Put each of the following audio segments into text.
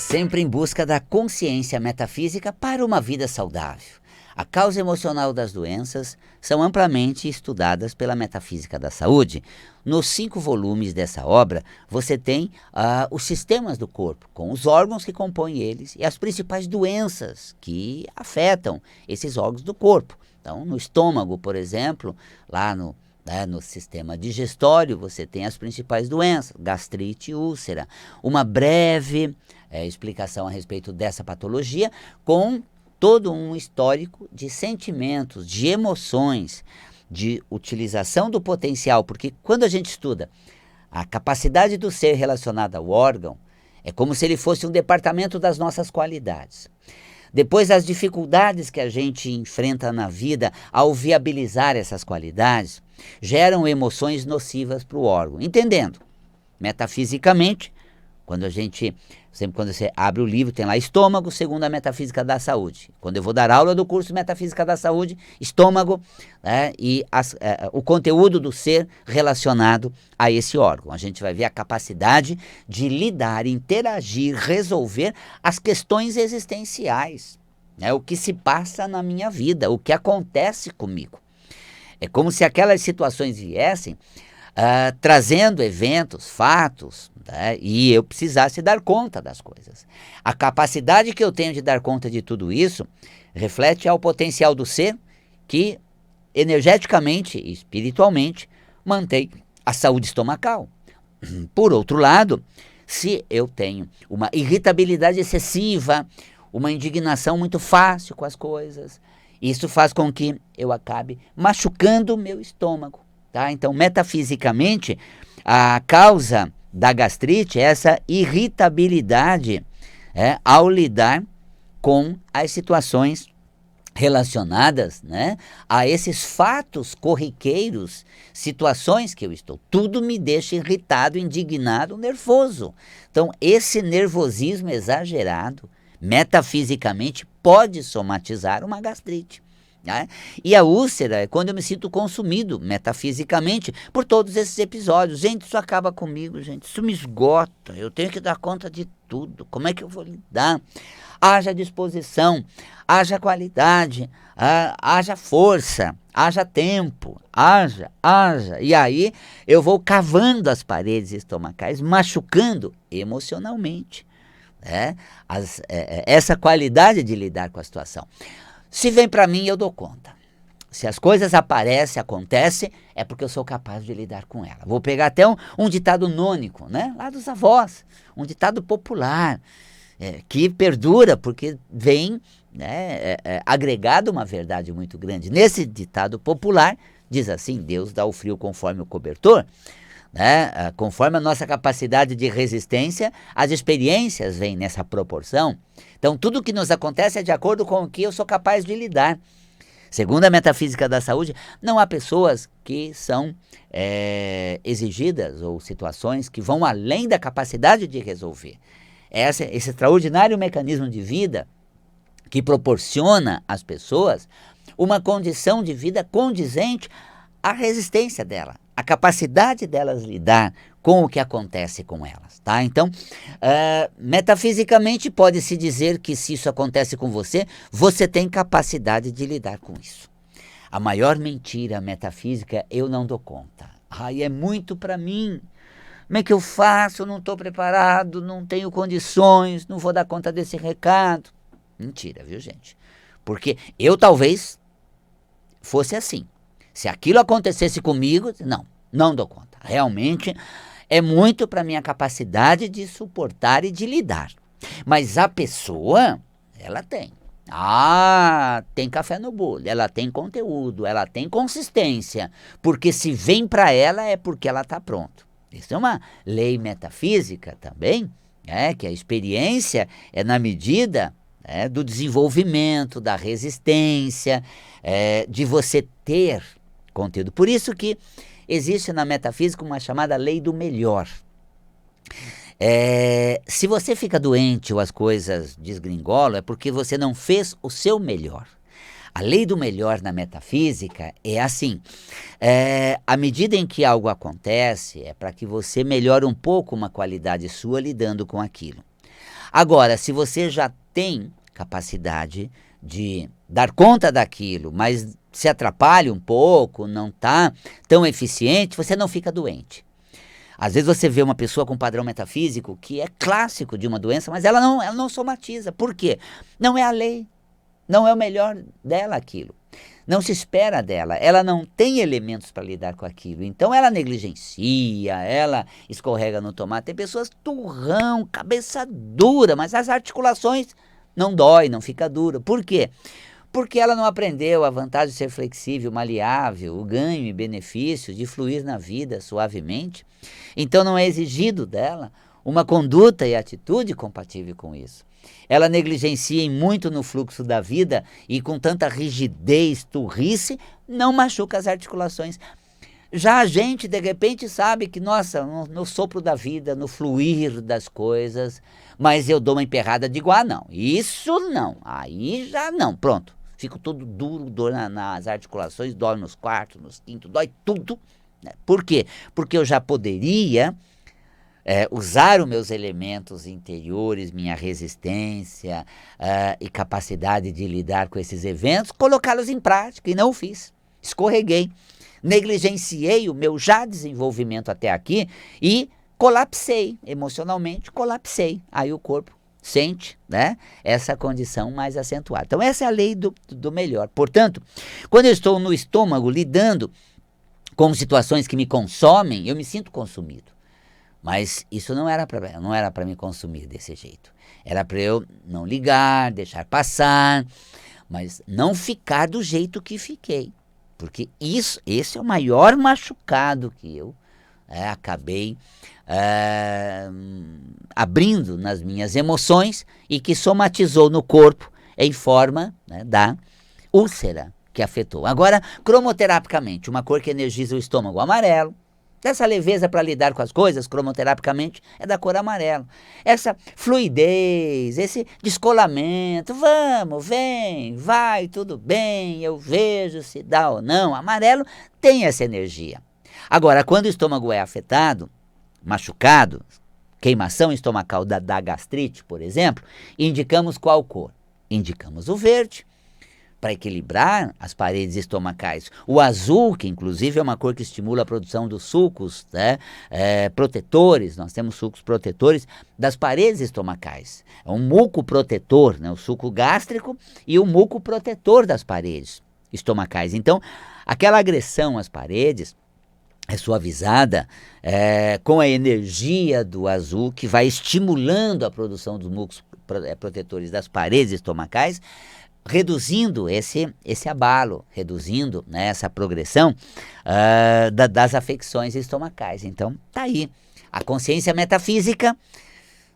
sempre em busca da consciência metafísica para uma vida saudável. A causa emocional das doenças são amplamente estudadas pela Metafísica da Saúde. Nos 5 volumes dessa obra, você tem os sistemas do corpo, com os órgãos que compõem eles e as principais doenças que afetam esses órgãos do corpo. Então, no estômago, por exemplo, lá no sistema digestório, você tem as principais doenças, gastrite e úlcera. Uma breve explicação a respeito dessa patologia, com todo um histórico de sentimentos, de emoções, de utilização do potencial, porque quando a gente estuda a capacidade do ser relacionada ao órgão, é como se ele fosse um departamento das nossas qualidades. Depois, as dificuldades que a gente enfrenta na vida ao viabilizar essas qualidades geram emoções nocivas para o órgão. Entendendo, metafisicamente, sempre quando você abre o livro, tem lá estômago, segundo a Metafísica da Saúde. Quando eu vou dar aula do curso Metafísica da Saúde, estômago, e o conteúdo do ser relacionado a esse órgão. A gente vai ver a capacidade de lidar, interagir, resolver as questões existenciais, o que se passa na minha vida, o que acontece comigo. É como se aquelas situações viessem trazendo eventos, fatos, e eu precisasse dar conta das coisas. A capacidade que eu tenho de dar conta de tudo isso reflete ao potencial do ser que energeticamente e espiritualmente mantém a saúde estomacal. Por outro lado, se eu tenho uma irritabilidade excessiva, uma indignação muito fácil com as coisas, isso faz com que eu acabe machucando o meu estômago. Então, metafisicamente, a causa da gastrite é essa irritabilidade ao lidar com as situações relacionadas a esses fatos corriqueiros, situações que eu estou. Tudo me deixa irritado, indignado, nervoso. Então, esse nervosismo exagerado, metafisicamente, pode somatizar uma gastrite. E a úlcera é quando eu me sinto consumido metafisicamente por todos esses episódios. Gente, isso acaba comigo, gente, isso me esgota, eu tenho que dar conta de tudo, como é que eu vou lidar? Haja disposição, haja qualidade, haja força, haja tempo, haja, e aí eu vou cavando as paredes estomacais, machucando emocionalmente essa qualidade de lidar com a situação. Se vem para mim, eu dou conta. Se as coisas acontecem, é porque eu sou capaz de lidar com ela. Vou pegar até um ditado nônico, lá dos avós, um ditado popular, que perdura porque vem agregado uma verdade muito grande. Nesse ditado popular, diz assim: Deus dá o frio conforme o cobertor. Conforme a nossa capacidade de resistência, as experiências vêm nessa proporção. Então, tudo que nos acontece é de acordo com o que eu sou capaz de lidar. Segundo a Metafísica da Saúde, não há pessoas que são exigidas ou situações que vão além da capacidade de resolver. Esse extraordinário mecanismo de vida que proporciona às pessoas uma condição de vida condizente à resistência dela, a capacidade delas lidar com o que acontece com elas. Então, metafisicamente pode-se dizer que se isso acontece com você, você tem capacidade de lidar com isso. A maior mentira metafísica: eu não dou conta. É muito para mim. Como é que eu faço? Eu não estou preparado, não tenho condições, não vou dar conta desse recado. Mentira, viu, gente? Porque eu talvez fosse assim. Se aquilo acontecesse comigo, não dou conta. Realmente é muito para minha capacidade de suportar e de lidar. Mas a pessoa, ela tem. Tem café no bolo, ela tem conteúdo, ela tem consistência. Porque se vem para ela é porque ela está pronta. Isso é uma lei metafísica também, que a experiência é na medida do desenvolvimento, da resistência, de você ter conteúdo. Por isso que existe na metafísica uma chamada lei do melhor. Se você fica doente ou as coisas desgringolam, é porque você não fez o seu melhor. A lei do melhor na metafísica é assim: à medida em que algo acontece, é para que você melhore um pouco uma qualidade sua lidando com aquilo. Agora, se você já tem capacidade de dar conta daquilo, mas se atrapalha um pouco, não está tão eficiente, você não fica doente. Às vezes você vê uma pessoa com padrão metafísico que é clássico de uma doença, mas ela não somatiza. Por quê? Não é a lei, não é o melhor dela aquilo. Não se espera dela, ela não tem elementos para lidar com aquilo. Então ela negligencia, ela escorrega no tomate. Tem pessoas turrão, cabeça dura, mas as articulações não dói, não fica dura. Por quê? Porque ela não aprendeu a vantagem de ser flexível, maleável, o ganho e benefício de fluir na vida suavemente. Então não é exigido dela uma conduta e atitude compatível com isso. Ela negligencia muito no fluxo da vida e com tanta rigidez, turrice, não machuca as articulações. Já a gente, de repente, sabe que, nossa, no sopro da vida, no fluir das coisas, mas eu dou uma emperrada e digo, ah, não, isso não, aí já não, pronto. Fico todo duro, dor nas articulações, dói nos quartos, nos quintos, dói tudo. Né? Por quê? Porque eu já poderia usar os meus elementos interiores, minha resistência e capacidade de lidar com esses eventos, colocá-los em prática, e não o fiz. Escorreguei, negligenciei o meu já desenvolvimento até aqui e colapsei, emocionalmente colapsei. Aí o corpo sente, né, essa condição mais acentuada. Então essa é a lei do melhor. Portanto, quando eu estou no estômago lidando com situações que me consomem, eu me sinto consumido. Mas isso não era para me consumir desse jeito. Era para eu não ligar, deixar passar, mas não ficar do jeito que fiquei. Porque esse é o maior machucado que eu acabei abrindo nas minhas emoções e que somatizou no corpo em forma, né, da úlcera que afetou. Agora, cromoterapicamente, uma cor que energiza o estômago, amarelo. Essa leveza para lidar com as coisas, cromoterapicamente, é da cor amarelo. Essa fluidez, esse descolamento, vamos, vem, vai, tudo bem, eu vejo se dá ou não. Amarelo tem essa energia. Agora, quando o estômago é afetado, machucado, queimação estomacal da gastrite, por exemplo, indicamos qual cor? Indicamos o verde, para equilibrar as paredes estomacais. O azul, que inclusive é uma cor que estimula a produção dos sucos, né, protetores, nós temos sucos protetores das paredes estomacais. É um muco protetor, né, o suco gástrico e o muco protetor das paredes estomacais. Então, aquela agressão às paredes é suavizada com a energia do azul, que vai estimulando a produção dos mucos protetores das paredes estomacais, reduzindo esse abalo, reduzindo, né, essa progressão das afecções estomacais. Então, tá aí a consciência metafísica,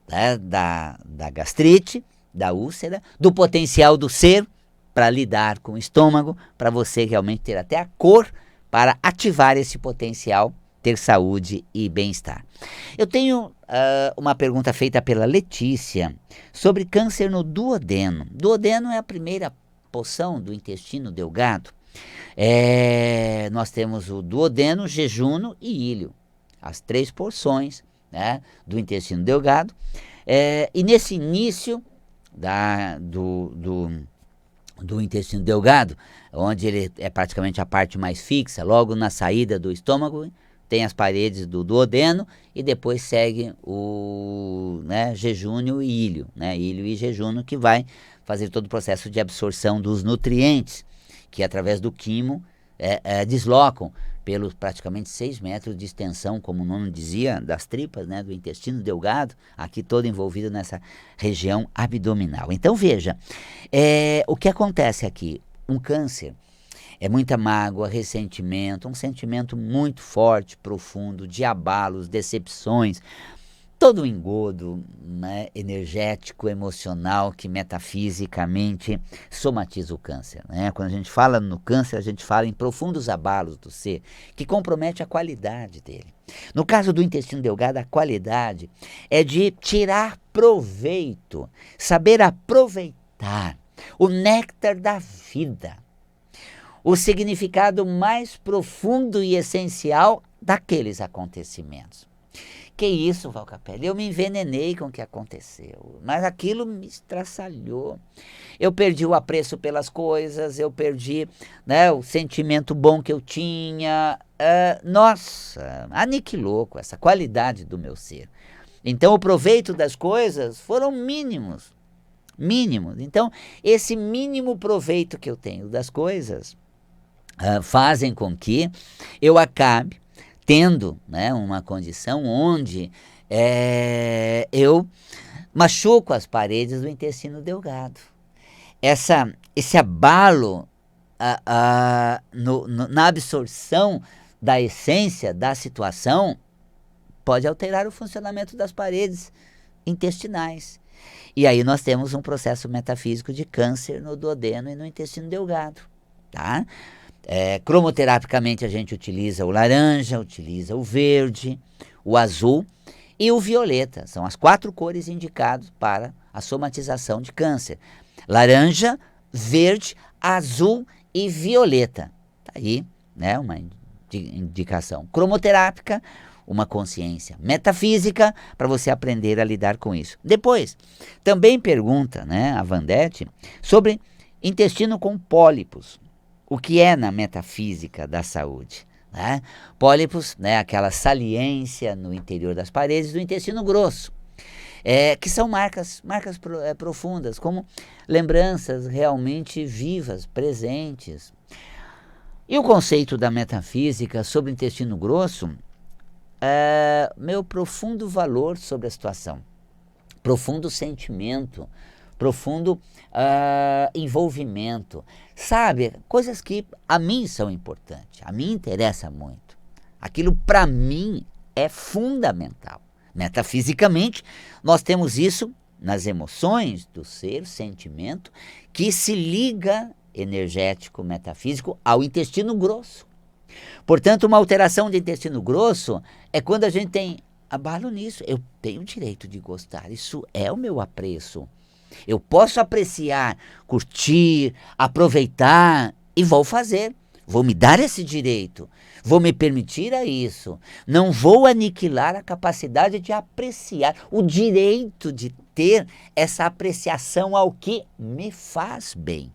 né, da gastrite, da úlcera, do potencial do ser para lidar com o estômago, para você realmente ter até a cor para ativar esse potencial, ter saúde e bem-estar. Eu tenho uma pergunta feita pela Letícia sobre câncer no duodeno. Duodeno é a primeira porção do intestino delgado. Nós temos o duodeno, jejunum e íleo, as 3 porções, né, do intestino delgado. E nesse início do intestino delgado, onde ele é praticamente a parte mais fixa, logo na saída do estômago, tem as paredes do duodeno e depois segue o, né, jejúnio e íleo, né, íleo e jejúnio, que vai fazer todo o processo de absorção dos nutrientes, que através do quimo deslocam pelos praticamente 6 metros de extensão, como o nome dizia, das tripas, né, do intestino delgado, aqui todo envolvido nessa região abdominal. Então veja, o que acontece aqui? Um câncer é muita mágoa, ressentimento, um sentimento muito forte, profundo, de abalos, decepções, todo o engodo, né, energético, emocional, que metafisicamente somatiza o câncer. Né? Quando a gente fala no câncer, a gente fala em profundos abalos do ser, que compromete a qualidade dele. No caso do intestino delgado, a qualidade é de tirar proveito, saber aproveitar o néctar da vida, o significado mais profundo e essencial daqueles acontecimentos, Que isso, Valcapelli? Eu me envenenei com o que aconteceu, mas aquilo me estraçalhou. Eu perdi o apreço pelas coisas, eu perdi, né, o sentimento bom que eu tinha. Nossa, aniquilou com essa qualidade do meu ser. Então, o proveito das coisas foram mínimos, mínimos. Então, esse mínimo proveito que eu tenho das coisas fazem com que eu acabe tendo, né, uma condição onde eu machuco as paredes do intestino delgado. Esse abalo na absorção da essência da situação pode alterar o funcionamento das paredes intestinais. E aí nós temos um processo metafísico de câncer no duodeno e no intestino delgado, tá? Cromoterapicamente a gente utiliza o laranja, utiliza o verde, o azul e o violeta. São as 4 cores indicadas para a somatização de câncer. Laranja, verde, azul e violeta. Tá aí, né, uma indicação cromoterápica, uma consciência metafísica para você aprender a lidar com isso. Depois, também pergunta, né, a Vandete sobre intestino com pólipos. O que é na metafísica da saúde? Né? Pólipos, né, aquela saliência no interior das paredes do intestino grosso, que são marcas profundas, como lembranças realmente vivas, presentes. E o conceito da metafísica sobre o intestino grosso meu profundo valor sobre a situação, profundo sentimento, profundo envolvimento, sabe? Coisas que a mim são importantes, a mim interessa muito. Aquilo para mim é fundamental. Metafisicamente, nós temos isso nas emoções do ser, sentimento, que se liga energético, metafísico ao intestino grosso. Portanto, uma alteração de intestino grosso é quando a gente tem abalo nisso. Eu tenho o direito de gostar, isso é o meu apreço. Eu posso apreciar, curtir, aproveitar e vou fazer. Vou me dar esse direito, vou me permitir a isso. Não vou aniquilar a capacidade de apreciar, o direito de ter essa apreciação ao que me faz bem.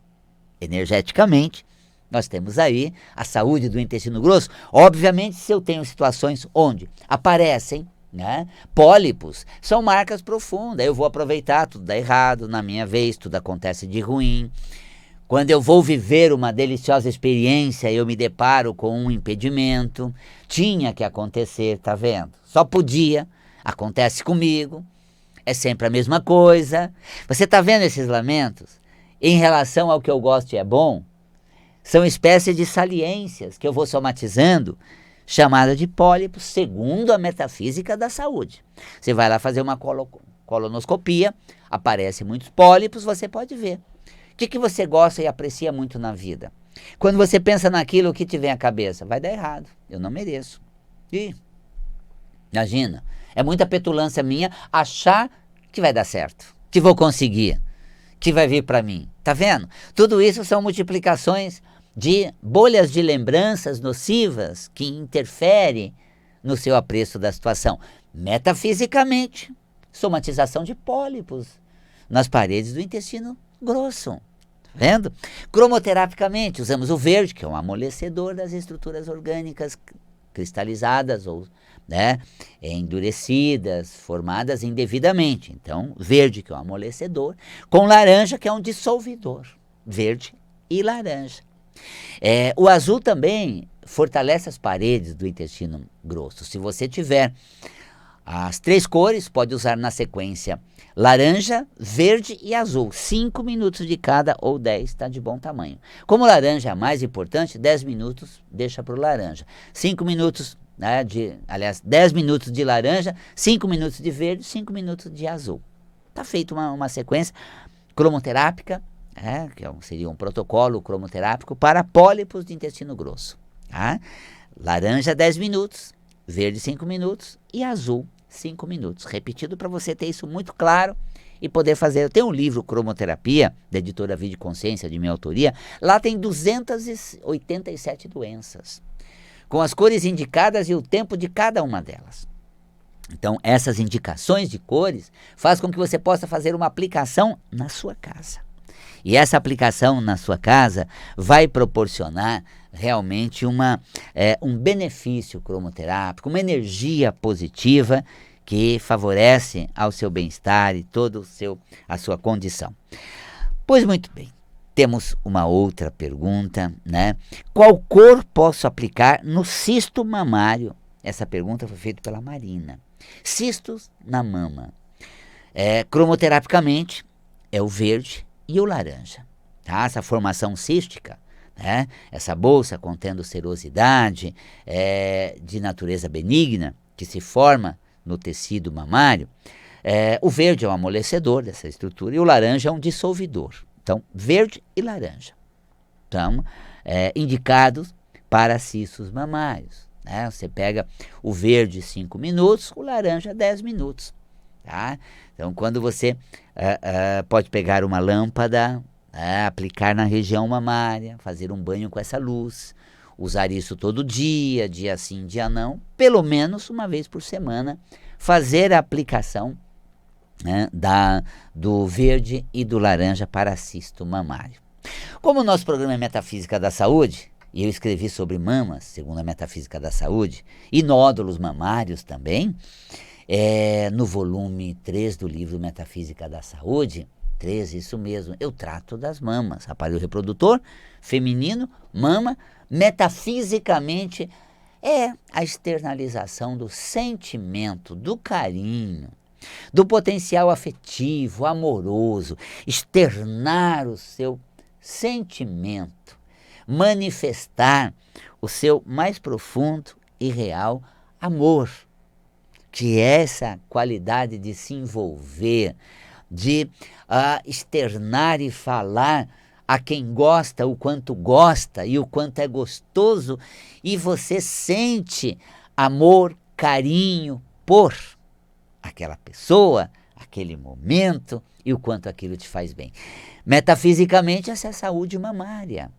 Energeticamente, nós temos aí a saúde do intestino grosso. Obviamente, se eu tenho situações onde aparecem, né, pólipos, são marcas profundas. Eu vou aproveitar, tudo dá errado, na minha vez, tudo acontece de ruim. Quando eu vou viver uma deliciosa experiência, eu me deparo com um impedimento. Tinha que acontecer, tá vendo? Só podia, acontece comigo, é sempre a mesma coisa. Você tá vendo esses lamentos? Em relação ao que eu gosto e é bom, são espécies de saliências que eu vou somatizando, chamada de pólipos, segundo a metafísica da saúde. Você vai lá fazer uma colonoscopia, aparecem muitos pólipos, você pode ver. O que você gosta e aprecia muito na vida? Quando você pensa naquilo, o que te vem à cabeça? Vai dar errado, eu não mereço. E imagina, é muita petulância minha achar que vai dar certo, que vou conseguir, que vai vir para mim. Tá vendo? Tudo isso são multiplicações de bolhas de lembranças nocivas que interferem no seu apreço da situação. Metafisicamente, somatização de pólipos nas paredes do intestino grosso. Tá vendo? Cromoterapicamente, usamos o verde, que é um amolecedor das estruturas orgânicas cristalizadas ou, né, endurecidas, formadas indevidamente. Então, verde, que é um amolecedor, com laranja, que é um dissolvidor. Verde e laranja. O azul também fortalece as paredes do intestino grosso. Se você tiver as 3 cores, pode usar na sequência laranja, verde e azul. 5 minutos de cada ou 10 está de bom tamanho. Como laranja é a mais importante, 10 minutos deixa para o laranja. 5 minutos, né, 10 minutos de laranja, 5 minutos de verde, 5 minutos de azul. Está feita uma sequência cromoterápica, que seria um protocolo cromoterápico para pólipos de intestino grosso. Tá? Laranja 10 minutos, verde 5 minutos e azul 5 minutos. Repetido para você ter isso muito claro e poder fazer. Eu tenho um livro, Cromoterapia, da editora Vida e Consciência, de minha autoria. Lá tem 287 doenças, com as cores indicadas e o tempo de cada uma delas. Então, essas indicações de cores faz com que você possa fazer uma aplicação na sua casa. E essa aplicação na sua casa vai proporcionar realmente um benefício cromoterápico, uma energia positiva que favorece ao seu bem-estar e toda a sua condição. Pois muito bem, temos uma outra pergunta, né? Qual cor posso aplicar no cisto mamário? Essa pergunta foi feita pela Marina. Cistos na mama. Cromoterapicamente, é o verde e o laranja. Tá? Essa formação cística, né? Essa bolsa contendo serosidade de natureza benigna, que se forma no tecido mamário, o verde é um amolecedor dessa estrutura e o laranja é um dissolvidor. Então, verde e laranja são indicados para cistos mamários. Né? Você pega o verde 5 minutos, o laranja 10 minutos. Tá? Então, quando você pode pegar uma lâmpada, aplicar na região mamária, fazer um banho com essa luz, usar isso todo dia, dia sim, dia não, pelo menos uma vez por semana, fazer a aplicação, né, do verde e do laranja para cisto mamário. Como o nosso programa é Metafísica da Saúde, e eu escrevi sobre mamas, segundo a Metafísica da Saúde, e nódulos mamários também, no volume 3 do livro Metafísica da Saúde, 3, isso mesmo, eu trato das mamas, aparelho reprodutor, feminino, mama, metafisicamente é a externalização do sentimento, do carinho, do potencial afetivo, amoroso, externar o seu sentimento, manifestar o seu mais profundo e real amor, que é essa qualidade de se envolver, de externar e falar a quem gosta o quanto gosta e o quanto é gostoso, e você sente amor, carinho por aquela pessoa, aquele momento e o quanto aquilo te faz bem. Metafisicamente, essa é a saúde mamária.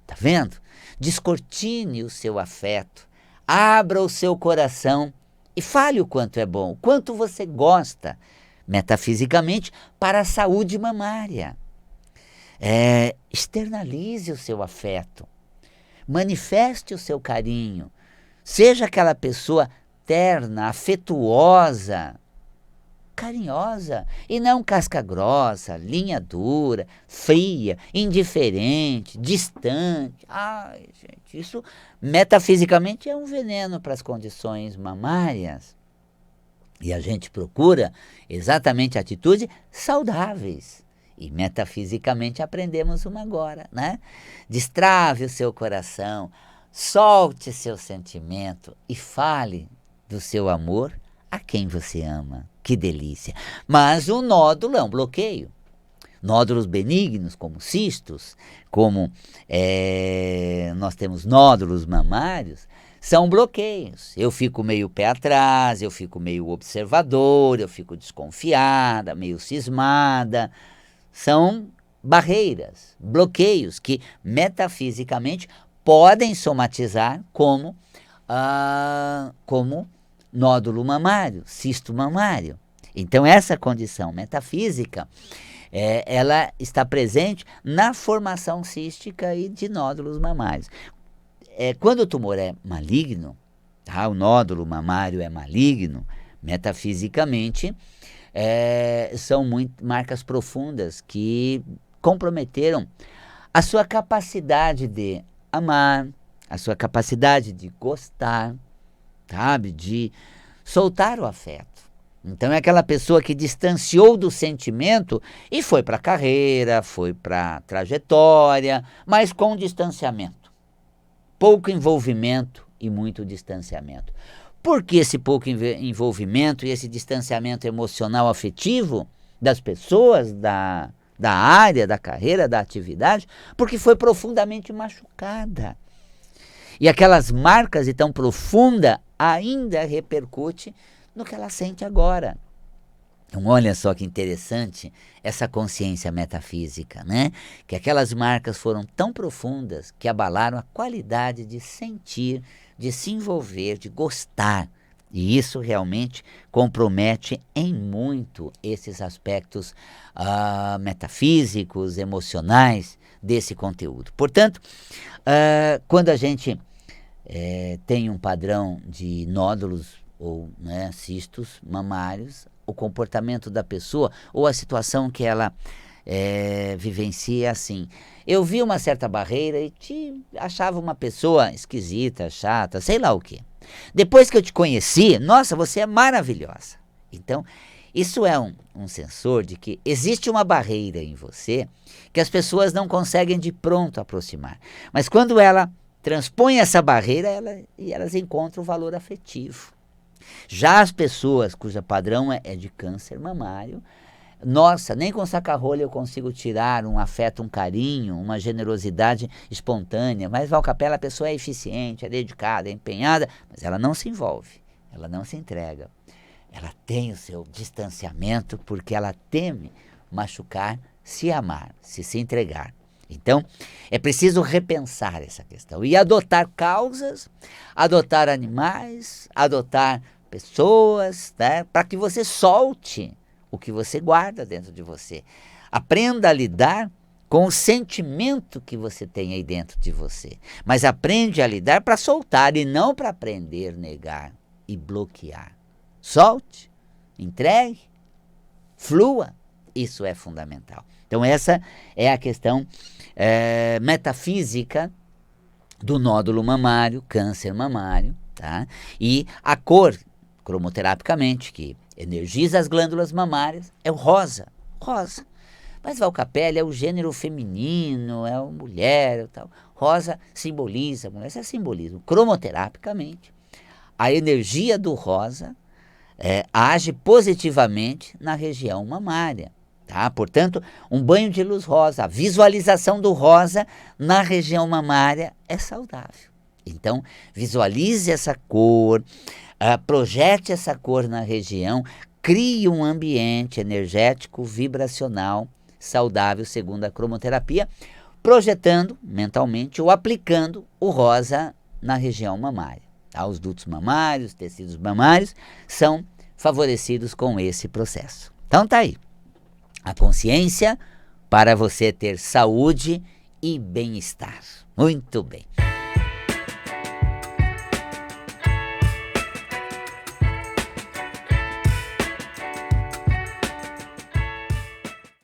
Tá vendo? Descortine o seu afeto, abra o seu coração e fale o quanto é bom, o quanto você gosta, metafisicamente, para a saúde mamária. Externalize o seu afeto, manifeste o seu carinho, seja aquela pessoa terna, afetuosa, carinhosa, e não casca grossa, linha dura, fria, indiferente, distante. Ai, gente, isso metafisicamente é um veneno para as condições mamárias. E a gente procura exatamente atitudes saudáveis. E metafisicamente aprendemos uma agora, né? Destrave o seu coração, solte seu sentimento e fale do seu amor a quem você ama. Que delícia! Mas o nódulo é um bloqueio. Nódulos benignos, como cistos, como nós temos nódulos mamários, são bloqueios. Eu fico meio pé atrás, eu fico meio observador, eu fico desconfiada, meio cismada. São barreiras, bloqueios que metafisicamente podem somatizar como nódulo mamário, cisto mamário. Então, essa condição metafísica, ela está presente na formação cística e de nódulos mamários. Quando o tumor é maligno, tá? O nódulo mamário é maligno, metafisicamente, são marcas profundas que comprometeram a sua capacidade de amar, a sua capacidade de gostar, sabe? De soltar o afeto. Então é aquela pessoa que distanciou do sentimento e foi para a carreira, foi para a trajetória, mas com distanciamento. Pouco envolvimento e muito distanciamento. Por que esse pouco envolvimento e esse distanciamento emocional afetivo das pessoas, da área, da carreira, da atividade? Porque foi profundamente machucada. E aquelas marcas de tão profunda ainda repercute no que ela sente agora. Então, olha só que interessante essa consciência metafísica, né? Que aquelas marcas foram tão profundas que abalaram a qualidade de sentir, de se envolver, de gostar E isso realmente compromete em muito esses aspectos metafísicos, emocionais desse conteúdo. Portanto, quando a gente tem um padrão de nódulos ou, né, cistos mamários, o comportamento da pessoa ou a situação que ela vivencia é assim. Eu vi uma certa barreira e te achava uma pessoa esquisita, chata, sei lá o quê. Depois que eu te conheci, nossa, você é maravilhosa. Então, isso é um sensor de que existe uma barreira em você que as pessoas não conseguem de pronto aproximar. Mas quando ela transpõe essa barreira, elas encontram o valor afetivo. Já as pessoas cujo padrão é de câncer mamário, nossa, nem com saca-rolha eu consigo tirar um afeto, um carinho, uma generosidade espontânea. Mas Val Capella, a pessoa é eficiente, é dedicada, é empenhada, mas ela não se envolve, ela não se entrega. Ela tem o seu distanciamento porque ela teme machucar, se amar, se entregar. Então, é preciso repensar essa questão e adotar causas, adotar animais, adotar pessoas, né, para que você solte o que você guarda dentro de você. Aprenda a lidar com o sentimento que você tem aí dentro de você. Mas aprende a lidar para soltar e não para aprender, negar e bloquear. Solte, entregue, flua. Isso é fundamental. Então essa é a questão metafísica do nódulo mamário, câncer mamário, tá? E a cor, cromoterapicamente, que energiza as glândulas mamárias, é o rosa. Rosa. Mas Val Capella é o gênero feminino, é a mulher, é tal. Rosa simboliza a mulher, isso é simbolismo. Cromoterapicamente, a energia do rosa age positivamente na região mamária. Tá? Portanto, um banho de luz rosa, a visualização do rosa na região mamária é saudável. Então, visualize essa cor, projete essa cor na região, crie um ambiente energético, vibracional, saudável, segundo a cromoterapia, projetando mentalmente ou aplicando o rosa na região mamária. Tá? Os dutos mamários, tecidos mamários são favorecidos com esse processo. Então tá aí. A consciência para você ter saúde e bem-estar. Muito bem.